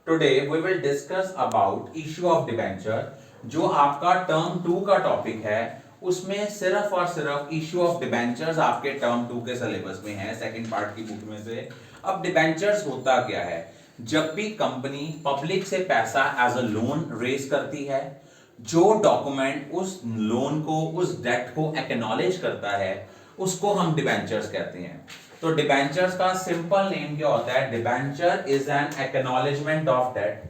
Today we will discuss about issue of debenture। जो आपका term 2 का टॉपिक है उसमें सिर्फ और सिर्फ इश्यू ऑफ डिबेंचर्स आपके टर्म 2 के सिलेबस में है, सेकंड पार्ट की बुक में से। अब डिबेंचर्स होता क्या है? जब भी कंपनी पब्लिक से पैसा एज अ लोन रेज करती है, जो डॉक्यूमेंट उस लोन को, उस डेट को एक्नॉलेज करता है, उसको हम डिबेंचर्स कहते हैं। तो डिबेंचर्स का सिंपल नेम क्या होता है? Debenture is an acknowledgement of debt.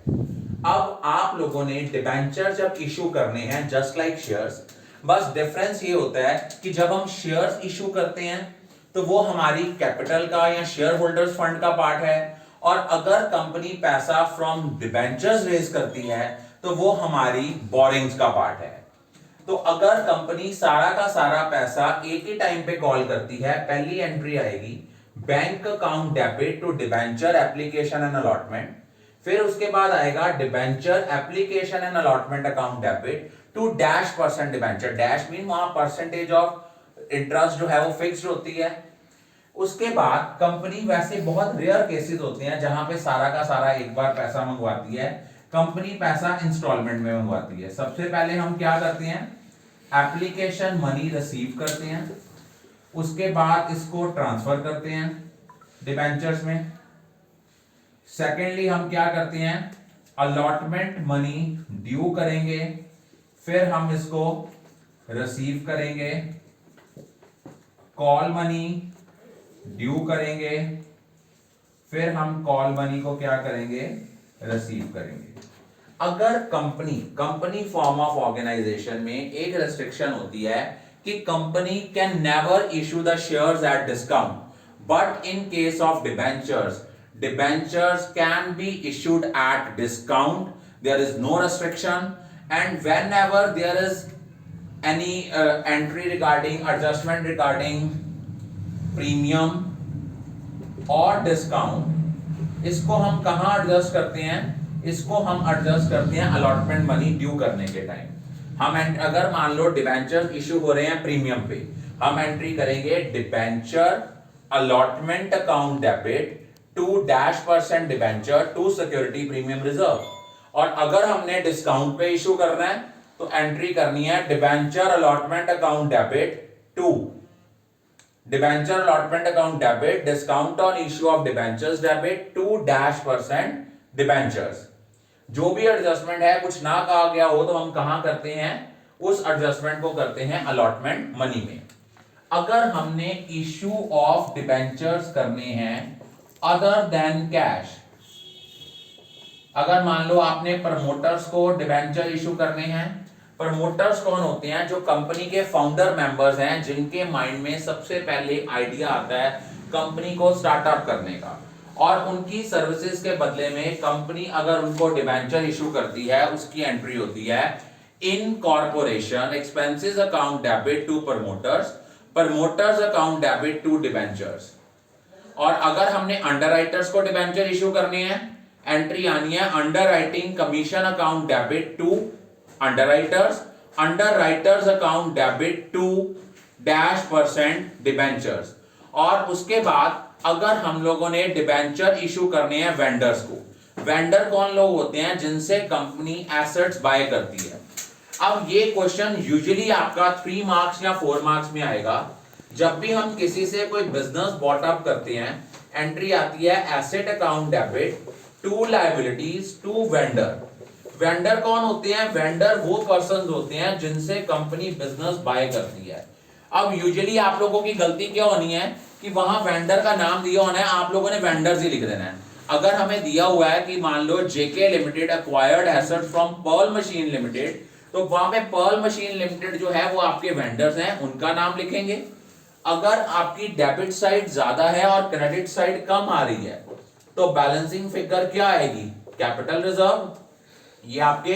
अब आप लोगों ने डिबेंचर जब इशू करने हैं जस्ट लाइक शेयर्स, बस डिफरेंस ये होता है कि जब हम शेयर्स इशू करते हैं तो वो हमारी कैपिटल का या शेयर होल्डर्स फंड का पार्ट है, और अगर कंपनी पैसा फ्रॉम डिबेंचर्स रेज करती है तो वो हमारी बोरिंग्स का पार्ट है। तो अगर कंपनी सारा का सारा पैसा एक ही टाइम पे कॉल करती है, पहली एंट्री आएगी bank account debit to debenture application and allotment, फिर उसके बाद आएगा debenture application and allotment account debit to dash percent debenture. Dash mean वहां परसेंटेज ऑफ इंटरेस्ट जो है वो फिक्स्ड होती है। उसके बाद कंपनी, वैसे बहुत रेयर केसेस होते हैं जहां पे सारा का सारा एक बार पैसा मंगवाती है, कंपनी पैसा इंस्टॉलमेंट में मंगवाती है। सबसे पहले हम क्या करते हैं? एप्लीकेशन मनी रिसीव करते हैं, उसके बाद इसको ट्रांसफर करते हैं डिबेंचर्स में। सेकेंडली हम क्या करते हैं? अलॉटमेंट मनी ड्यू करेंगे, फिर हम इसको रिसीव करेंगे। कॉल मनी ड्यू करेंगे, फिर हम कॉल मनी को क्या करेंगे? रिसीव करेंगे। अगर कंपनी फॉर्म ऑफ ऑर्गेनाइजेशन में एक रेस्ट्रिक्शन होती है कि company can never issue the shares at discount, but in case of debentures can be issued at discount, there is no restriction, and whenever there is any entry regarding adjustment regarding premium और discount, इसको हम कहां adjust करते हैं? इसको हम adjust करते हैं अलॉटमेंट मनी ड्यू करने के टाइम। हम अगर मान लो डिबेंचर इशू हो रहे हैं प्रीमियम पे, हम एंट्री करेंगे debenture allotment account debit to dash percent debenture to security premium reserve. और अगर हमने डिस्काउंट पे इशू करना है तो एंट्री करनी है debenture allotment account debit to debenture allotment account debit discount on issue of debentures debit to dash percent debentures. जो भी एडजस्टमेंट है, कुछ ना कहा गया हो तो हम कहां करते हैं? उस एडजस्टमेंट को करते हैं अलॉटमेंट मनी में। अगर हमने इश्यू ऑफ डिबेंचर्स करने हैं अदर देन कैश, अगर मान लो आपने प्रमोटर्स को डिबेंचर इशू करने हैं, प्रमोटर्स कौन होते हैं? जो कंपनी के फाउंडर मेंबर्स हैं, जिनके माइंड में सबसे पहले आइडिया आता है कंपनी को स्टार्टअप करने का, और उनकी सर्विसेज के बदले में कंपनी अगर उनको डिबेंचर इशू करती है, उसकी एंट्री होती है incorporation expenses account debit to promoters account debit to debentures. और अगर हमने अंडरराइटर्स को डिबेंचर इशू करने हैं, एंट्री आनी है underwriting commission account debit to underwriters account debit to dash percent debentures. और उसके बाद अगर हम लोगों ने डिबेंचर इशू करने हैं वेंडर्स को, वेंडर कौन लोग होते हैं? जिनसे कंपनी एसेट्स बाय करती है। अब ये क्वेश्चन यूजुअली आपका 3 मार्क्स या 4 मार्क्स में आएगा। जब भी हम किसी से कोई बिजनेस बॉट अप करते हैं, एंट्री आती है asset account debit to liabilities to vendor. Vendor कौन होते हैं? वेंडर वो पर्संस होते हैं जिनसे कंपनी बिजनेस बाय करती है। अब यूजुअली आप लोगों की गलती क्या होनी है कि वहां वेंडर का नाम दिया होना है, आप लोगों ने वेंडर्स ही लिख देना है। अगर हमें दिया हुआ है कि मान लो JK Limited acquired assets from Pearl Machine Limited, तो वहां पे पर्ल मशीन लिमिटेड जो है वो आपके वेंडर्स हैं, उनका नाम लिखेंगे। अगर आपकी डेबिट साइड ज्यादा है और क्रेडिट साइड कम आ रही है तो बैलेंसिंग फिगर क्या आएगी? Capital reserve. ये आपके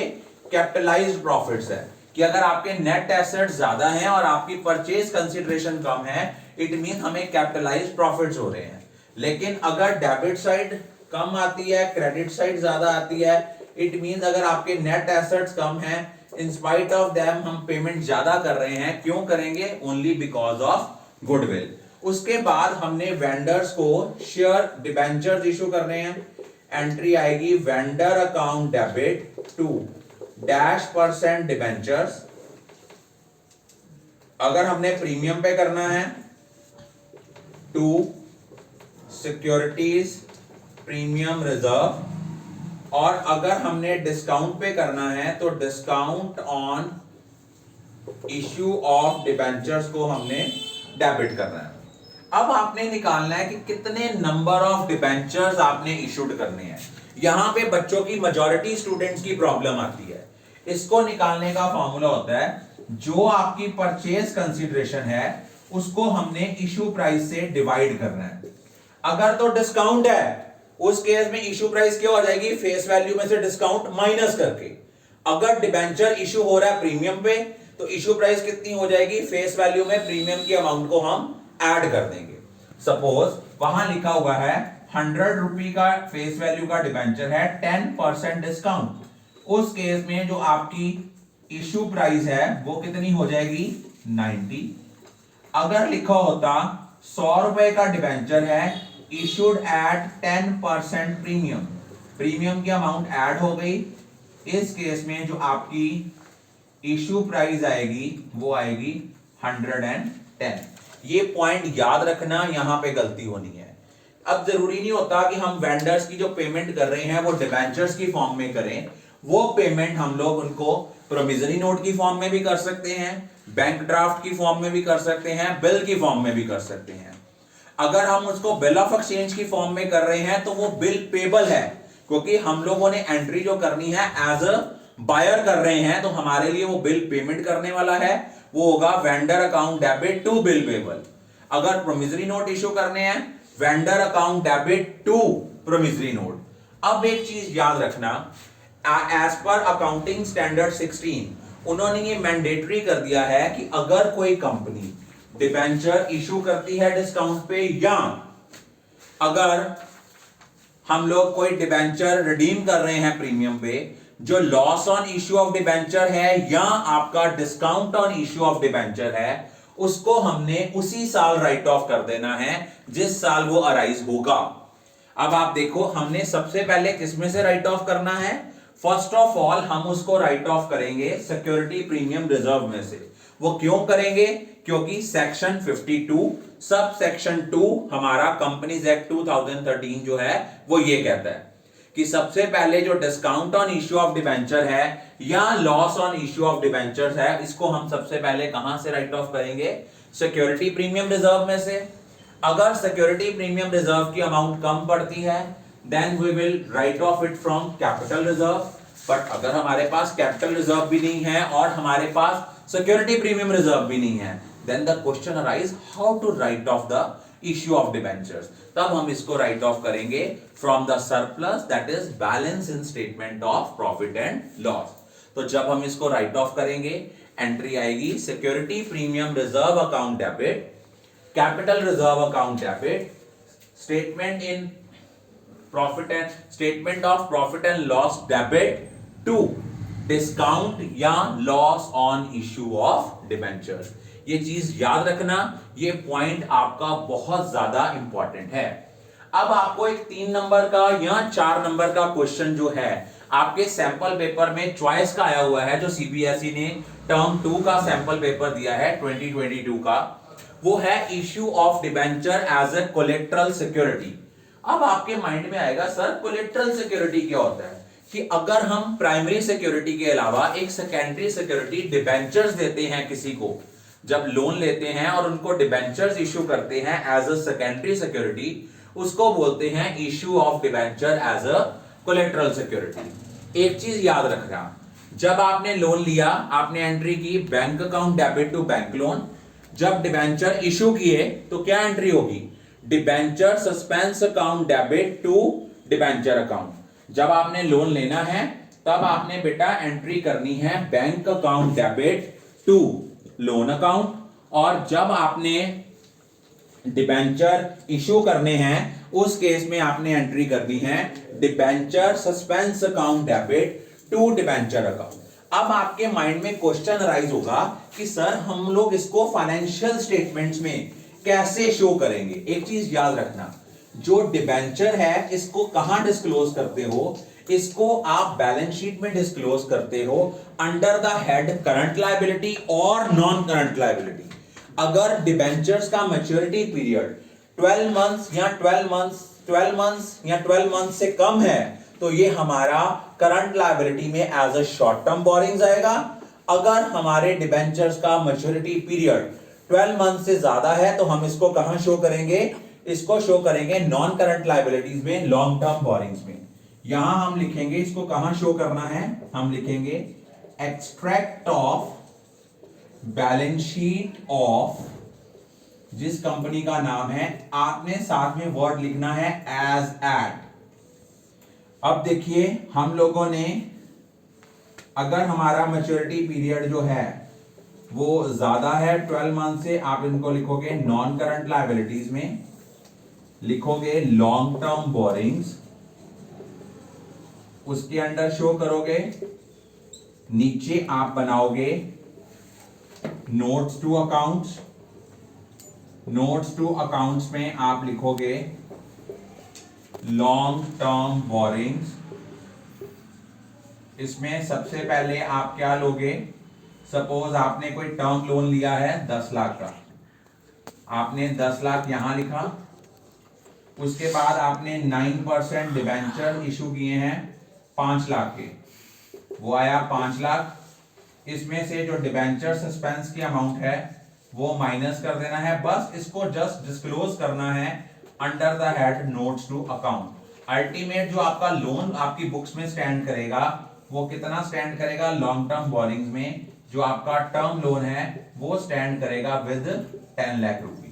कैपिटलाइज्ड प्रॉफिट्स है कि अगर आपके नेट एसेट्स ज्यादा हैं और आपकी परचेज कंसीडरेशन कम है, इट मीन हमें कैपिटलाइज्ड प्रॉफिट्स हो रहे हैं। लेकिन अगर डेबिट साइड कम आती है, क्रेडिट साइड ज्यादा आती है, इट मीन अगर आपके नेट एसेट्स कम हैं, इन स्पाइट ऑफ देम हम पेमेंट ज्यादा कर रहे हैं। क्यों करेंगे? Only because of goodwill. उसके बाद हमने वेंडर्स को शेयर डिबेंचर्स इशू करने हैं, एंट्री आएगी vendor account debit to -% debentures. अगर हमने प्रीमियम पे करना है टू सिक्योरिटीज प्रीमियम रिजर्व, और अगर हमने डिस्काउंट पे करना है तो discount on issue of debentures को हमने डेबिट करना है। अब आपने निकालना है कि कितने नंबर ऑफ डिबेंचर्स आपने इशूड करने हैं। यहां पे बच्चों की मेजॉरिटी स्टूडेंट्स की प्रॉब्लम आती है। इसको निकालने का फॉर्मूला होता है जो आपकी परचेज कंसीडरेशन है उसको हमने इशू प्राइस से डिवाइड करना है। अगर तो डिस्काउंट है उस केस में इशू प्राइस क्या हो जाएगी, फेस वैल्यू में से डिस्काउंट माइनस करके। अगर डिबेंचर इशू हो रहा है प्रीमियम पे तो इशू प्राइस कितनी हो जाएगी, फेस वैल्यू में प्रीमियम की अमाउंट को हम ऐड कर देंगे। सपोज वहां लिखा हुआ है 100 रुपए का फेस वैल्यू का डिबेंचर है, 10% डिस्काउंट। उस केस में जो आपकी इशू प्राइस है वो कितनी हो जाएगी, 90। अगर लिखा होता 100 रुपए का डिबेंचर है, इशूड एट 10% प्रीमियम, प्रीमियम की अमाउंट ऐड हो गई। इस केस में जो आपकी इशू प्राइस आएगी वो आएगी 110। ये पॉइंट याद रखना, यहां पे गलती होनी है। अब जरूरी नहीं होता कि हम वेंडर्स की जो पेमेंट कर रहे हैं वो डिबेंचर्स की फॉर्म में करें। वो पेमेंट हम लोग उनको प्रोमिजरी नोट की फॉर्म में भी कर सकते हैं, बैंक ड्राफ्ट की फॉर्म में भी कर सकते हैं, बिल की फॉर्म में भी कर सकते हैं। अगर हम उसको बिल ऑफ एक्सचेंज की फॉर्म में कर रहे हैं तो वो बिल पेबल है, क्योंकि हम लोगों ने एंट्री जो करनी है एज अ बायर कर रहे हैं, तो हमारे लिए वो बिल पेमेंट करने वाला है, वो होगा vendor account debit to bill payable. अगर प्रोमिजरी नोट इशू करने हैं, vendor account debit to promissory note. अब एक चीज याद रखना, एज पर अकाउंटिंग स्टैंडर्ड 16 उन्होंने ये मैंडेटरी कर दिया है कि अगर कोई कंपनी डिबेंचर इशू करती है डिस्काउंट पे, या अगर हम लोग कोई डिबेंचर रिडीम कर रहे हैं प्रीमियम पे, जो loss on issue of debenture है या आपका discount on issue of debenture है, उसको हमने उसी साल राइट ऑफ कर देना है जिस साल वो अराइज होगा। अब आप देखो, हमने सबसे पहले किसमें से राइट ऑफ करना है, फर्स्ट ऑफ ऑल हम उसको राइट ऑफ करेंगे सिक्योरिटी प्रीमियम रिजर्व में से। वो क्यों करेंगे, क्योंकि सेक्शन 52 सब सेक्शन 2 हमारा कंपनीज एक्ट 2013 जो है वो ये कहता है कि सबसे पहले जो discount on issue of debenture है या loss on issue of debentures है, इसको हम सबसे पहले कहां से राइट ऑफ करेंगे, सिक्योरिटी प्रीमियम रिजर्व में से। अगर सिक्योरिटी प्रीमियम रिजर्व की अमाउंट कम पड़ती है then we will write off it from capital reserve. But अगर हमारे पास कैपिटल रिजर्व भी नहीं है और हमारे पास सिक्योरिटी प्रीमियम रिजर्व भी नहीं है, then the question arise how to write off the issue of debentures. तब हम इसको राइट ऑफ करेंगे from the surplus, that is balance in statement of profit and loss. तो जब हम इसको राइट ऑफ करेंगे, एंट्री आएगी security premium reserve account debit, capital reserve account debit, statement in profit and statement of profit and loss debit to discount या loss on issue of debentures. ये चीज याद रखना, ये पॉइंट आपका बहुत ज्यादा इंपॉर्टेंट है। अब आपको एक 3 नंबर का या 4 नंबर का क्वेश्चन जो है आपके सैंपल पेपर में चॉइस का आया हुआ है, जो सीबीएसई ने टर्म 2 का सैंपल पेपर दिया है 2022 का, वो है issue of debenture as a collateral security. अब आपके माइंड में आएगा सर कोलेट्रल सिक्योरिटी क्या होता है, कि अगर हम प्राइमरी सिक्योरिटी के अलावा एक सेकेंडरी सिक्योरिटी डिबेंचर्स देते हैं किसी को, जब लोन लेते हैं और उनको डिबेंचर्स इशू करते हैं एज अ सेकेंडरी सिक्योरिटी, उसको बोलते हैं issue of debenture as a collateral security. एक चीज याद रखना, जब आपने लोन लिया, आपने एंट्री की bank account debit to bank loan. जब डिबेंचर इशू किए तो क्या एंट्री होगी, debenture suspense account debit to debenture account. जब आपने लोन लेना है तब आपने बेटा एंट्री करनी है bank account debit to loan account, और जब आपने डिबेंचर इशू करने हैं उस केस में आपने एंट्री करनी है debenture suspense account debit to debenture account. अब आपके माइंड में क्वेश्चन अराइज होगा कि सर हम लोग इसको फाइनेंशियल स्टेटमेंट्स में कैसे शो करेंगे। एक चीज याद रखना, जो डिबेंचर है इसको कहां डिस्क्लोज करते हो? इसको आप बैलेंस शीट में डिस्क्लोज करते हो under the head current liability और नॉन करंट लायबिलिटी। अगर डिबेंचर्स का मैच्योरिटी पीरियड 12 मंथ्स या 12 मंथ्स से कम है तो ये हमारा करंट लायबिलिटी में as a short term borrowings आएगा। अगर हमारे डिबेंचर्स का मैच्योरिटी पीरियड 12 मंथ से ज्यादा है तो हम इसको कहां शो करेंगे? इसको शो करेंगे नॉन करंट लायबिलिटीज में, लॉन्ग टर्म बोरिंग्स में। यहां हम लिखेंगे, इसको कहां शो करना है? हम लिखेंगे extract of balance sheet of जिस कंपनी का नाम है, आपने साथ में वर्ड लिखना है एज एट। अब देखिए हम लोगों ने, अगर हमारा मैच्योरिटी पीरियड जो है वो ज्यादा है 12 मंथ से, आप इनको लिखोगे नॉन करंट लायबिलिटीज में, लिखोगे लॉन्ग टर्म बोरिंग्स, उसके अंडर शो करोगे, नीचे आप बनाओगे notes to accounts. Notes to accounts में आप लिखोगे लॉन्ग टर्म बोरिंग्स। इसमें सबसे पहले आप क्या लोगे? सपोज आपने कोई टर्म लोन लिया है 10 लाख का, आपने 10 लाख यहां लिखा। उसके बाद आपने 9% डिबेंचर इशू किए हैं 5 लाख के, वो आया 5 लाख। इसमें से जो डिबेंचर सस्पेंस की अमाउंट है वो माइनस कर देना है, बस इसको जस्ट डिस्क्लोज करना है under the head notes to account. Ultimate जो आपका लोन आपकी बुक्स में स्टैंड करेगा वो कितना स्टैंड करेगा? लॉन्ग टर्म बोरिंग्स में जो आपका टर्म लोन है वो स्टैंड करेगा विद 10 लाख रुपए।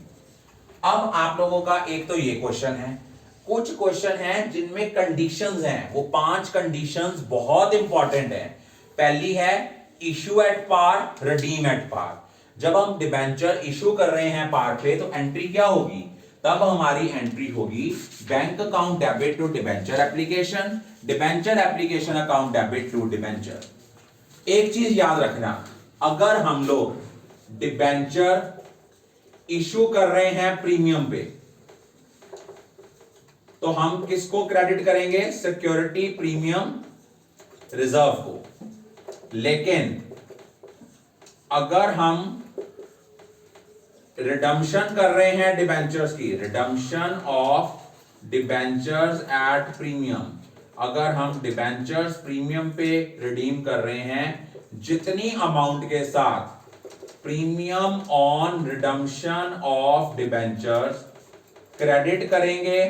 अब आप लोगों का एक तो ये क्वेश्चन है, कुछ क्वेश्चन हैं जिनमें कंडीशंस हैं, वो 5 कंडीशंस बहुत इंपॉर्टेंट है। पहली है issue at par, redeem at par. जब हम डिबेंचर इशू कर रहे हैं पार पे तो एंट्री क्या होगी? तब हमारी एंट्री होगी bank account debit to debenture application, debenture application account debit to debenture. एक चीज याद रखना, अगर हम लोग डिबेंचर इशू कर रहे हैं प्रीमियम पे तो हम किसको क्रेडिट करेंगे? सिक्योरिटी प्रीमियम रिजर्व को। लेकिन अगर हम रिडम्पशन कर रहे हैं डिबेंचर्स की, redemption of debentures at premium, अगर हम डिबेंचर्स प्रीमियम पे रिडीम कर रहे हैं जितनी अमाउंट के साथ premium on redemption of debentures credit करेंगे,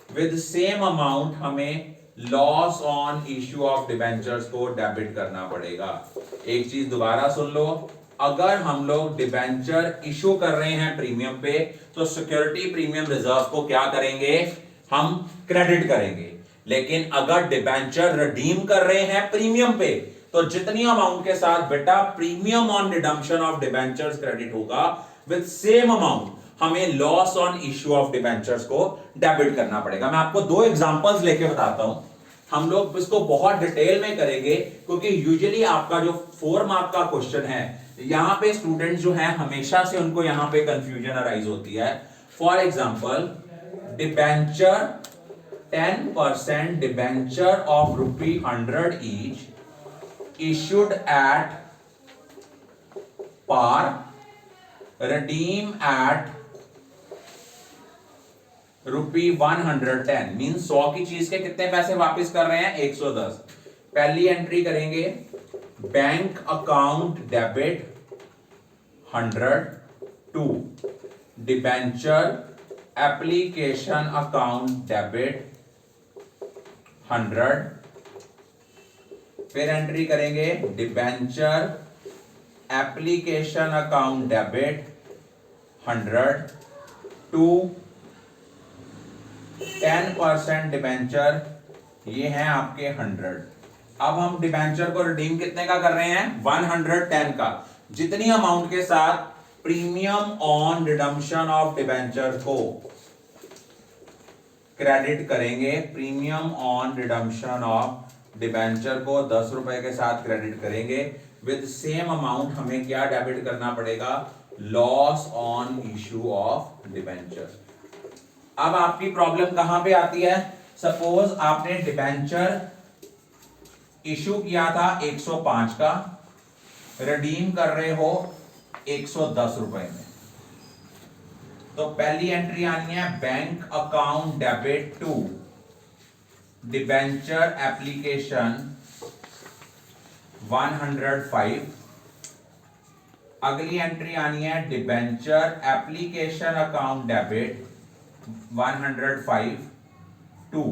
विद सेम अमाउंट हमें loss on issue of debentures को डेबिट करना पड़ेगा। एक चीज दोबारा सुन लो, अगर हम लोग डिबेंचर इशू कर रहे हैं प्रीमियम पे तो सिक्योरिटी प्रीमियम रिजर्व को क्या करेंगे? हम क्रेडिट करेंगे। लेकिन अगर डिबेंचर रिडीम कर रहे हैं प्रीमियम पे तो जितनी अमाउंट के साथ बेटा premium on redemption of debentures credit होगा, विद सेम अमाउंट हमें loss on issue of debentures को डेबिट करना पड़ेगा। मैं आपको 2 एग्जांपल्स लेके बताता हूं, हम लोग इसको बहुत डिटेल में करेंगे क्योंकि यूजुअली आपका जो 4 मार्क का क्वेश्चन है यहां पे स्टूडेंट्स जो है हमेशा से उनको यहां पे कंफ्यूजन अराइज होती है। For example debenture 10% debenture of ₹100 each issued at par, redeem at ₹110 mean 100 की चीज के कितने पैसे वापस कर रहे हैं? 110। पहली एंट्री करेंगे bank account debit 100 to debenture application account debit 100। फिर एंट्री करेंगे debenture application account debit 100 to 10% debenture, ये हैं आपके 100। अब हम डिबेंचर को रिडीम कितने का कर रहे हैं? 110 का। जितनी अमाउंट के साथ premium on redemption of debenture को क्रेडिट करेंगे, premium on redemption of debenture को 10 रुपए के साथ क्रेडिट करेंगे, विद सेम अमाउंट हमें क्या डेबिट करना पड़ेगा? Loss on issue of debenture. अब आपकी प्रॉब्लम कहां पे आती है? सपोज आपने डिबेंचर इशू किया था 105 का, रिडीम कर रहे हो 110 रुपए में, तो पहली एंट्री आनी है bank account debit to debenture application 105। अगली एंट्री आनी है debenture application account debit 105 to,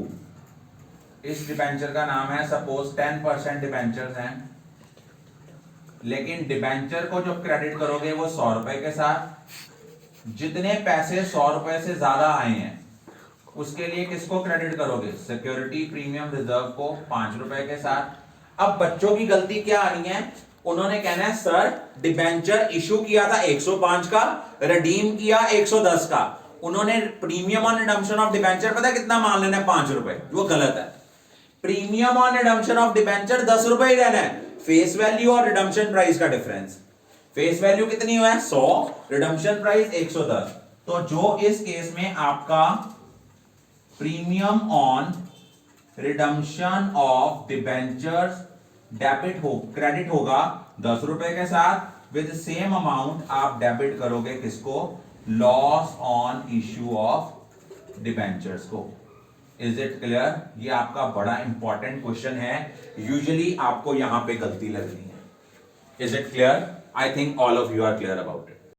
इस डिबेंचर का नाम है सपोज 10% डिबेंचर्स हैं, लेकिन डिबेंचर को जब क्रेडिट करोगे वो 100 रुपए के साथ, जितने पैसे 100 रुपए से ज्यादा आए हैं उसके लिए किसको क्रेडिट करोगे? सिक्योरिटी प्रीमियम रिजर्व को 5 रुपए के साथ। अब बच्चों की गलती क्या आनी है? उन्होंने कहना है सर डिबेंचर इशू किया था 105 का, रिडीम किया 110 का, उन्होंने premium on redemption of debenture पता कितना मान लेना है? 5 रुपए। वो गलत है। Premium on redemption of debenture 10 रुपए ही रहना है, फेस वैल्यू और रिडम्पशन प्राइस का डिफरेंस। फेस वैल्यू कितनी हुआ है? 100, रिडम्पशन प्राइस 110। तो जो इस केस में आपका premium on redemption of debentures debit हो क्रेडिट होगा 10 रुपए के साथ, विद सेम अमाउंट आप डेबिट करोगे किसको? Loss on issue of debentures को। Is it clear? ये आपका बड़ा इंपॉर्टेंट क्वेश्चन है, यूजुअली आपको यहां पे गलती लगनी है। Is it clear? I think all of you are clear about it.